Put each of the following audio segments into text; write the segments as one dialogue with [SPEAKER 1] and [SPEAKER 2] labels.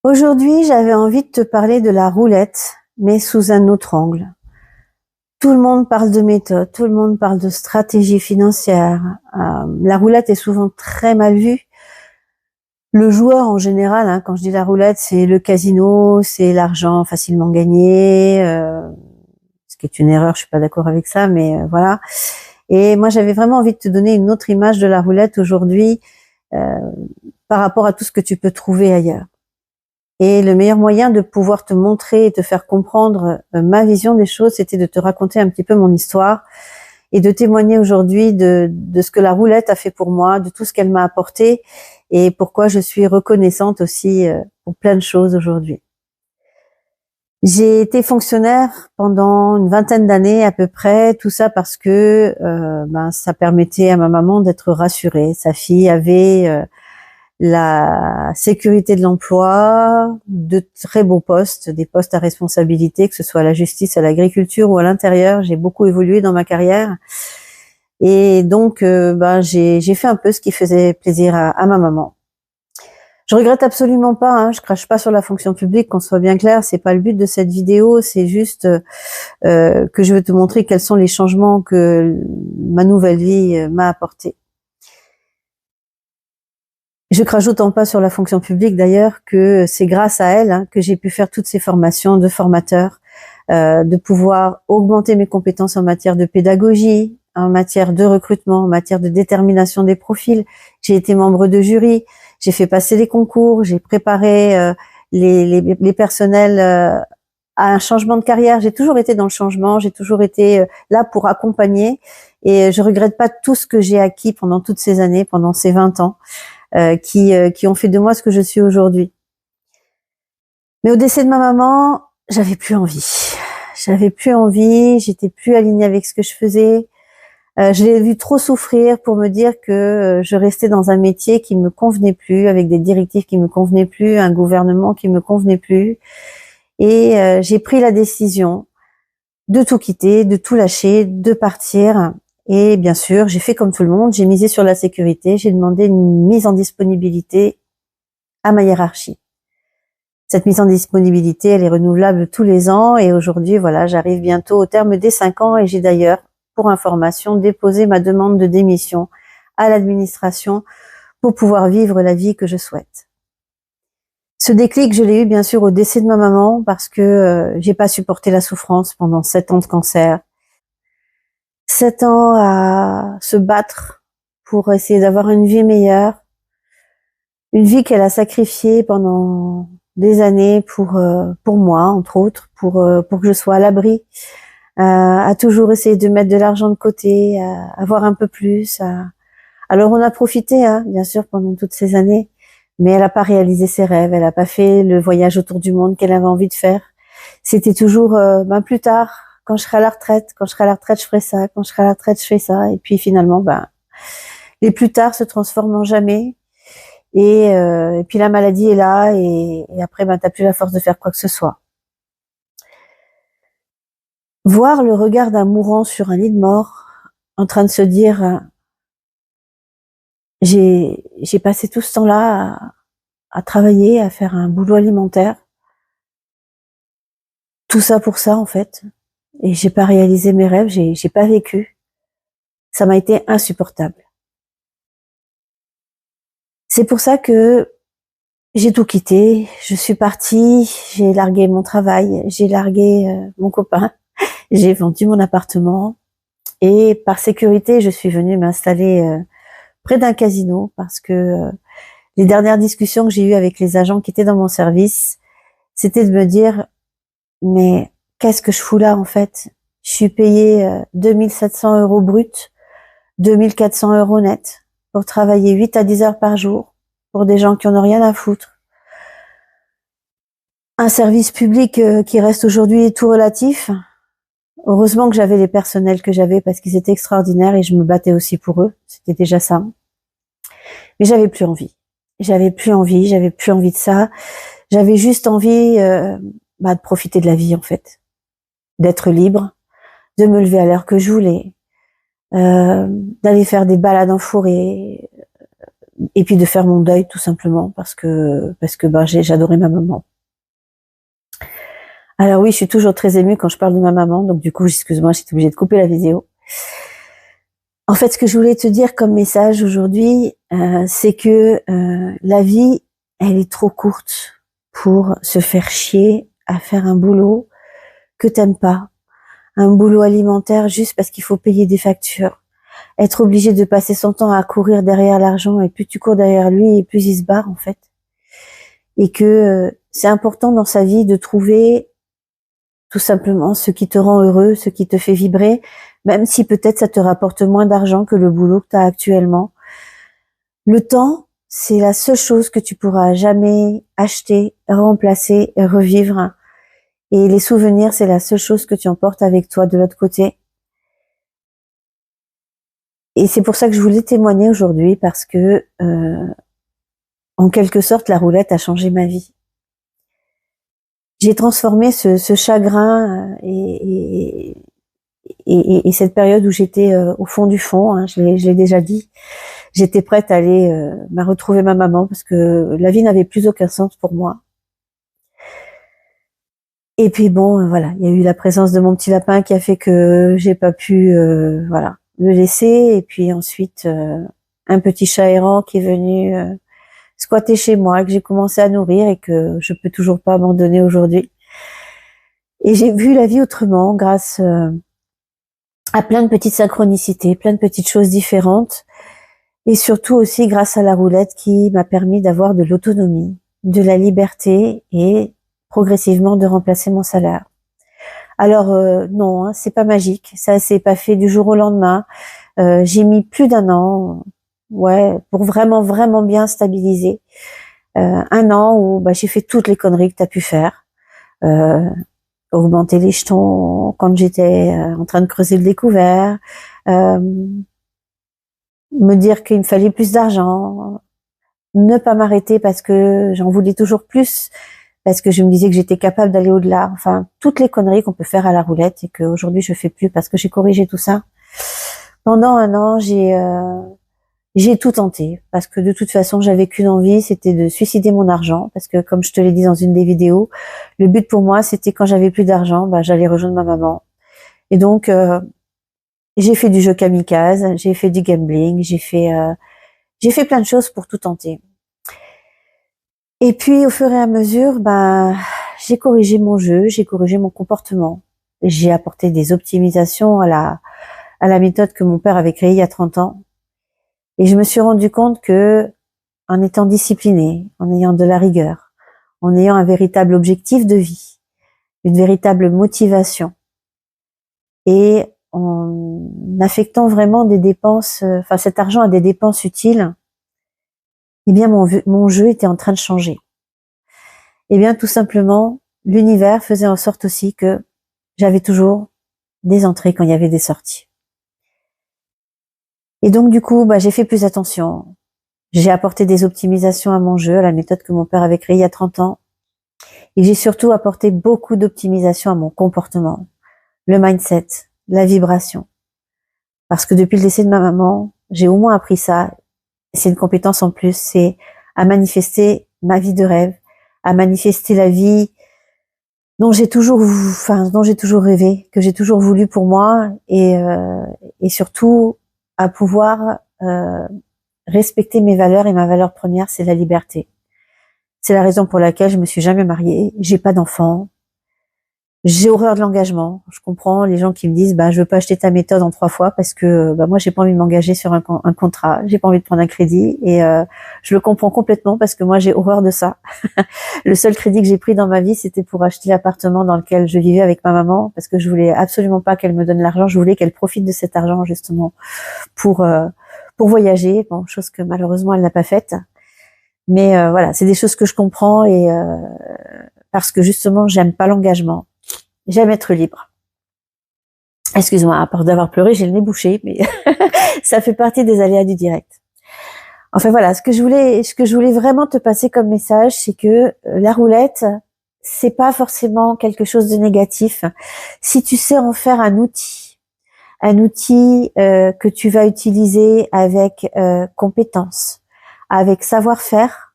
[SPEAKER 1] Aujourd'hui, j'avais envie de te parler de la roulette, mais sous un autre angle. Tout le monde parle de méthode, tout le monde parle de stratégie financière. La roulette est souvent très mal vue. Le joueur en général, quand je dis la roulette, c'est le casino, c'est l'argent facilement gagné, ce qui est une erreur, je suis pas d'accord avec ça, mais voilà. Et moi, j'avais vraiment envie de te donner une autre image de la roulette aujourd'hui euh, par rapport à tout ce que tu peux trouver ailleurs. Et le meilleur moyen de pouvoir te montrer et te faire comprendre ma vision des choses, c'était de te raconter un petit peu mon histoire et de témoigner aujourd'hui de ce que la roulette a fait pour moi, de tout ce qu'elle m'a apporté et pourquoi je suis reconnaissante aussi pour plein de choses aujourd'hui. J'ai été fonctionnaire pendant une vingtaine d'années à peu près, tout ça parce que ça permettait à ma maman d'être rassurée. Sa fille avait la sécurité de l'emploi, de très beaux postes, des postes à responsabilité, que ce soit à la justice, à l'agriculture ou à l'intérieur. J'ai beaucoup évolué dans ma carrière. Et donc, j'ai fait un peu ce qui faisait plaisir à ma maman. Je regrette absolument pas, je crache pas sur la fonction publique, qu'on soit bien clair, c'est pas le but de cette vidéo, c'est juste que je veux te montrer quels sont les changements que ma nouvelle vie m'a apportés. Je crache d'autant pas sur la fonction publique d'ailleurs que c'est grâce à elle que j'ai pu faire toutes ces formations de formateur, de pouvoir augmenter mes compétences en matière de pédagogie, en matière de recrutement, en matière de détermination des profils. J'ai été membre de jury, j'ai fait passer les concours, j'ai préparé les personnels à un changement de carrière. J'ai toujours été dans le changement, j'ai toujours été là pour accompagner et je regrette pas tout ce que j'ai acquis pendant toutes ces années, pendant ces 20 ans. Qui ont fait de moi ce que je suis aujourd'hui. Mais au décès de ma maman, j'avais plus envie. J'avais plus envie, j'étais plus alignée avec ce que je faisais. Je l'ai vu trop souffrir pour me dire que je restais dans un métier qui me convenait plus, avec des directives qui me convenaient plus, un gouvernement qui me convenait plus. Et j'ai pris la décision de tout quitter, de tout lâcher, de partir. Et bien sûr, j'ai fait comme tout le monde, j'ai misé sur la sécurité, j'ai demandé une mise en disponibilité à ma hiérarchie. Cette mise en disponibilité, elle est renouvelable tous les ans et aujourd'hui, voilà, j'arrive bientôt au terme des 5 ans et j'ai d'ailleurs, pour information, déposé ma demande de démission à l'administration pour pouvoir vivre la vie que je souhaite. Ce déclic, je l'ai eu bien sûr au décès de ma maman parce que j'ai pas supporté la souffrance pendant 7 ans de cancer. 7 ans à se battre pour essayer d'avoir une vie meilleure, une vie qu'elle a sacrifiée pendant des années pour moi, entre autres, pour que je sois à l'abri, à toujours essayer de mettre de l'argent de côté, à avoir un peu plus. Alors on a profité, bien sûr, pendant toutes ces années, mais elle n'a pas réalisé ses rêves, elle n'a pas fait le voyage autour du monde qu'elle avait envie de faire. C'était toujours, plus tard, quand je serai à la retraite, quand je serai à la retraite, je ferai ça, quand je serai à la retraite, je fais ça. Et puis finalement, les plus tard se transforment en jamais. Et puis la maladie est là et après t'as plus la force de faire quoi que ce soit. Voir le regard d'un mourant sur un lit de mort, en train de se dire j'ai passé tout ce temps-là à travailler, à faire un boulot alimentaire, tout ça pour ça en fait, et j'ai pas réalisé mes rêves, j'ai pas vécu. Ça m'a été insupportable. C'est pour ça que j'ai tout quitté, je suis partie, j'ai largué mon travail, j'ai largué mon copain, j'ai vendu mon appartement. Et par sécurité, je suis venue m'installer près d'un casino parce que les dernières discussions que j'ai eues avec les agents qui étaient dans mon service, c'était de me dire, mais qu'est-ce que je fous là en fait? Je suis payée 2700 € brut, 2400 € net pour travailler 8 à 10 heures par jour pour des gens qui en ont rien à foutre. Un service public qui reste aujourd'hui tout relatif. Heureusement que j'avais les personnels que j'avais parce qu'ils étaient extraordinaires et je me battais aussi pour eux. C'était déjà ça. Mais j'avais plus envie. J'avais plus envie de ça. J'avais juste envie de profiter de la vie en fait, d'être libre, de me lever à l'heure que je voulais, d'aller faire des balades en forêt, et puis de faire mon deuil tout simplement parce que ben, j'adorais ma maman. Alors oui, je suis toujours très émue quand je parle de ma maman, donc du coup, excuse-moi, j'étais obligée de couper la vidéo. En fait, ce que je voulais te dire comme message aujourd'hui, c'est que la vie, elle est trop courte pour se faire chier à faire un boulot que t'aimes pas, un boulot alimentaire juste parce qu'il faut payer des factures, être obligé de passer son temps à courir derrière l'argent, et plus tu cours derrière lui et plus il se barre en fait. Et que c'est important dans sa vie de trouver tout simplement ce qui te rend heureux, ce qui te fait vibrer, même si peut-être ça te rapporte moins d'argent que le boulot que tu as actuellement. Le temps, c'est la seule chose que tu pourras jamais acheter, remplacer, revivre. Et les souvenirs, c'est la seule chose que tu emportes avec toi de l'autre côté. Et c'est pour ça que je voulais témoigner aujourd'hui, parce que en quelque sorte, la roulette a changé ma vie. J'ai transformé ce chagrin et cette période où j'étais au fond du fond, hein, je l'ai déjà dit, j'étais prête à aller retrouver ma maman parce que la vie n'avait plus aucun sens pour moi. Et puis bon, voilà, il y a eu la présence de mon petit lapin qui a fait que j'ai pas pu, voilà, le laisser. Et puis ensuite, un petit chat errant qui est venu squatter chez moi, que j'ai commencé à nourrir et que je peux toujours pas abandonner aujourd'hui. Et j'ai vu la vie autrement grâce à plein de petites synchronicités, plein de petites choses différentes. Et surtout aussi grâce à la roulette qui m'a permis d'avoir de l'autonomie, de la liberté et progressivement de remplacer mon salaire. Alors non, hein, c'est pas magique, ça s'est pas fait du jour au lendemain. J'ai mis plus d'1 an, ouais, pour vraiment bien stabiliser. 1 an où j'ai fait toutes les conneries que t'as pu faire. Augmenter les jetons quand j'étais en train de creuser le découvert. Me dire qu'il me fallait plus d'argent, ne pas m'arrêter parce que j'en voulais toujours plus, parce que je me disais que j'étais capable d'aller au-delà. Enfin, toutes les conneries qu'on peut faire à la roulette et qu'aujourd'hui je fais plus parce que j'ai corrigé tout ça. Pendant 1 an, j'ai tout tenté parce que de toute façon, j'avais qu'une envie, c'était de suicider mon argent parce que comme je te l'ai dit dans une des vidéos, le but pour moi, c'était quand j'avais plus d'argent, j'allais rejoindre ma maman. Et donc j'ai fait du jeu kamikaze, j'ai fait du gambling, j'ai fait plein de choses pour tout tenter. Et puis, au fur et à mesure, j'ai corrigé mon jeu, j'ai corrigé mon comportement. J'ai apporté des optimisations à la méthode que mon père avait créée il y a 30 ans. Et je me suis rendu compte que, en étant discipliné, en ayant de la rigueur, en ayant un véritable objectif de vie, une véritable motivation, et en affectant vraiment des dépenses, cet argent à des dépenses utiles, eh bien mon jeu était en train de changer. Eh bien tout simplement, l'univers faisait en sorte aussi que j'avais toujours des entrées quand il y avait des sorties. Et donc du coup, j'ai fait plus attention. J'ai apporté des optimisations à mon jeu, à la méthode que mon père avait créée il y a 30 ans. Et j'ai surtout apporté beaucoup d'optimisation à mon comportement, le mindset, la vibration. Parce que depuis le décès de ma maman, j'ai au moins appris ça. C'est une compétence en plus, c'est à manifester ma vie de rêve, à manifester la vie dont j'ai toujours rêvé, que j'ai toujours voulu pour moi, et surtout à pouvoir respecter mes valeurs, et ma valeur première, c'est la liberté. C'est la raison pour laquelle je me suis jamais mariée, j'ai pas d'enfants. J'ai horreur de l'engagement. Je comprends les gens qui me disent, je veux pas acheter ta méthode en 3 fois parce que moi j'ai pas envie de m'engager sur un contrat, j'ai pas envie de prendre un crédit, et je le comprends complètement parce que moi j'ai horreur de ça. Le seul crédit que j'ai pris dans ma vie, c'était pour acheter l'appartement dans lequel je vivais avec ma maman parce que je voulais absolument pas qu'elle me donne l'argent, je voulais qu'elle profite de cet argent justement pour voyager, chose que malheureusement elle n'a pas faite. Mais voilà, c'est des choses que je comprends, et parce que justement j'aime pas l'engagement. J'aime être libre. Excuse-moi, à part d'avoir pleuré, j'ai le nez bouché, mais ça fait partie des aléas du direct. Enfin voilà, ce que je voulais vraiment te passer comme message, c'est que la roulette, c'est pas forcément quelque chose de négatif. Si tu sais en faire un outil que tu vas utiliser avec compétence, avec savoir-faire,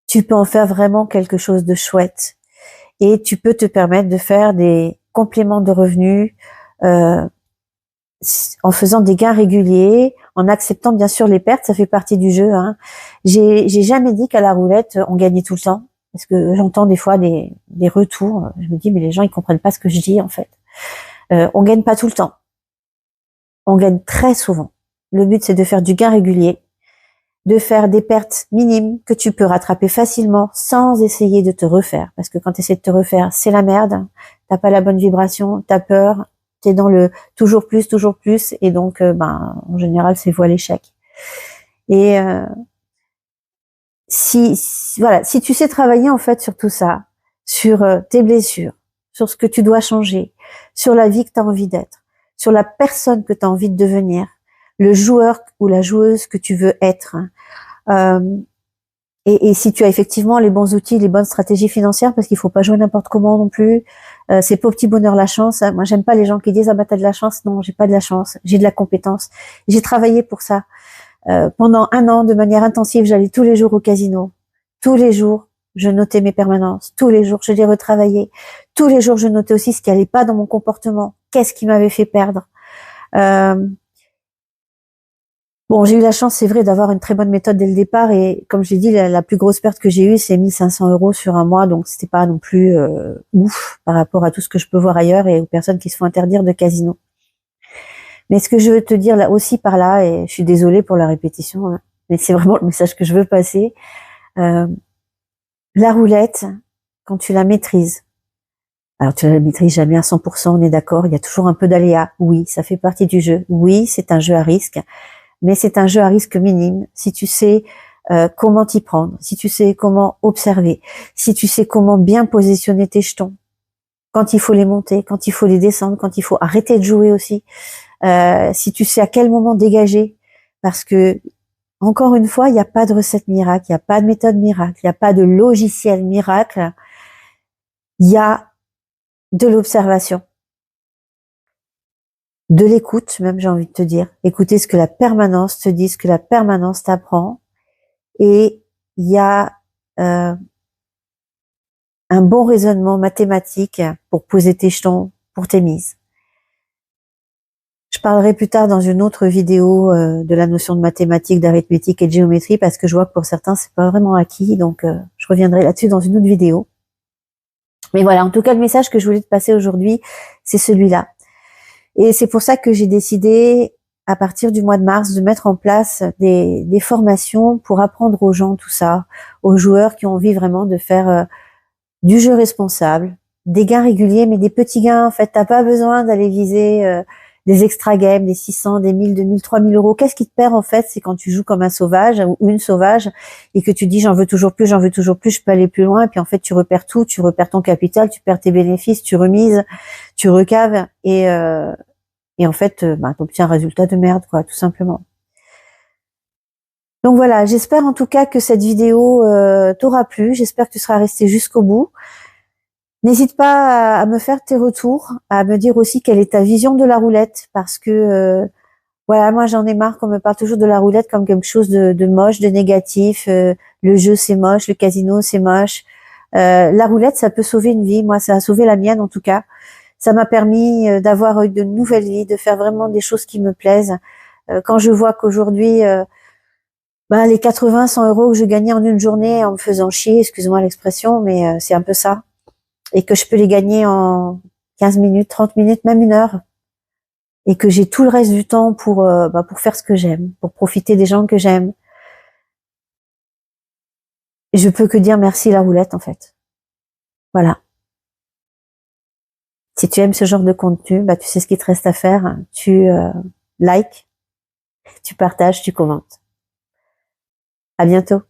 [SPEAKER 1] tu peux en faire vraiment quelque chose de chouette. Et tu peux te permettre de faire des compléments de revenus en faisant des gains réguliers, en acceptant bien sûr les pertes, ça fait partie du jeu. Hein. J'ai jamais dit qu'à la roulette on gagnait tout le temps, parce que j'entends des fois des retours. Je me dis mais les gens ils comprennent pas ce que je dis en fait. On gagne pas tout le temps, on gagne très souvent. Le but c'est de faire du gain régulier, de faire des pertes minimes que tu peux rattraper facilement sans essayer de te refaire. Parce que quand tu essaies de te refaire, c'est la merde. T'as pas la bonne vibration, t'as peur, t'es dans le toujours plus, et donc en général c'est voie l'échec. Et si tu sais travailler en fait sur tout ça, sur tes blessures, sur ce que tu dois changer, sur la vie que tu as envie d'être, sur la personne que tu as envie de devenir, le joueur ou la joueuse que tu veux être. Et si tu as effectivement les bons outils, les bonnes stratégies financières, parce qu'il faut pas jouer n'importe comment non plus. C'est pas au petit bonheur la chance. Hein. Moi, j'aime pas les gens qui disent ah bah t'as de la chance. Non, j'ai pas de la chance. J'ai de la compétence. J'ai travaillé pour ça. Pendant 1 an, de manière intensive, j'allais tous les jours au casino. Tous les jours, je notais mes permanences. Tous les jours, je les retravaillais. Tous les jours, je notais aussi ce qui allait pas dans mon comportement. Qu'est-ce qui m'avait fait perdre. Bon, j'ai eu la chance, c'est vrai, d'avoir une très bonne méthode dès le départ. Et comme j'ai dit, la plus grosse perte que j'ai eue, c'est 1500 € sur un mois. Donc, c'était pas non plus ouf par rapport à tout ce que je peux voir ailleurs et aux personnes qui se font interdire de casino. Mais ce que je veux te dire là aussi par là, et je suis désolée pour la répétition, hein, mais c'est vraiment le message que je veux passer. La roulette, quand tu la maîtrises, alors tu la maîtrises jamais à 100%, on est d'accord, il y a toujours un peu d'aléa. Oui, ça fait partie du jeu. Oui, c'est un jeu à risque, mais c'est un jeu à risque minime si tu sais comment t'y prendre, si tu sais comment observer, si tu sais comment bien positionner tes jetons, quand il faut les monter, quand il faut les descendre, quand il faut arrêter de jouer aussi. Si tu sais à quel moment dégager, parce que encore une fois, il n'y a pas de recette miracle, il n'y a pas de méthode miracle, il n'y a pas de logiciel miracle, il y a de l'observation, de l'écoute même, j'ai envie de te dire, écouter ce que la permanence te dit, ce que la permanence t'apprend, et il y a un bon raisonnement mathématique pour poser tes jetons, pour tes mises. Je parlerai plus tard dans une autre vidéo de la notion de mathématiques, d'arithmétique et de géométrie, parce que je vois que pour certains c'est pas vraiment acquis, donc je reviendrai là-dessus dans une autre vidéo. Mais voilà, en tout cas le message que je voulais te passer aujourd'hui, c'est celui-là. Et c'est pour ça que j'ai décidé à partir du mois de mars de mettre en place des formations pour apprendre aux gens tout ça, aux joueurs qui ont envie vraiment de faire du jeu responsable, des gains réguliers, mais des petits gains. En fait, t'as pas besoin d'aller viser des extra games, des 600, des 1000, 2000, 3000 €. Qu'est-ce qui te perd en fait? C'est quand tu joues comme un sauvage ou une sauvage et que tu dis j'en veux toujours plus, je peux aller plus loin. Et puis en fait, tu repères tout, tu repères ton capital, tu perds tes bénéfices, tu remises, tu recaves et en fait, t'obtiens un résultat de merde, quoi, tout simplement. Donc voilà, j'espère en tout cas que cette vidéo t'aura plu. J'espère que tu seras resté jusqu'au bout. N'hésite pas à me faire tes retours, à me dire aussi quelle est ta vision de la roulette, parce que voilà, moi j'en ai marre qu'on me parle toujours de la roulette comme quelque chose de moche, de négatif. Le jeu c'est moche, le casino c'est moche. La roulette, ça peut sauver une vie. Moi, ça a sauvé la mienne en tout cas. Ça m'a permis d'avoir de nouvelles vies, de faire vraiment des choses qui me plaisent. Quand je vois qu'aujourd'hui, les 80, 100 € que je gagnais en une journée en me faisant chier, excuse-moi l'expression, mais c'est un peu ça. Et que je peux les gagner en 15 minutes, 30 minutes, même 1 heure. Et que j'ai tout le reste du temps pour faire ce que j'aime, pour profiter des gens que j'aime. Et je peux que dire merci la roulette, en fait. Voilà. Si tu aimes ce genre de contenu, tu sais ce qu'il te reste à faire. Tu likes, tu partages, tu commentes. À bientôt.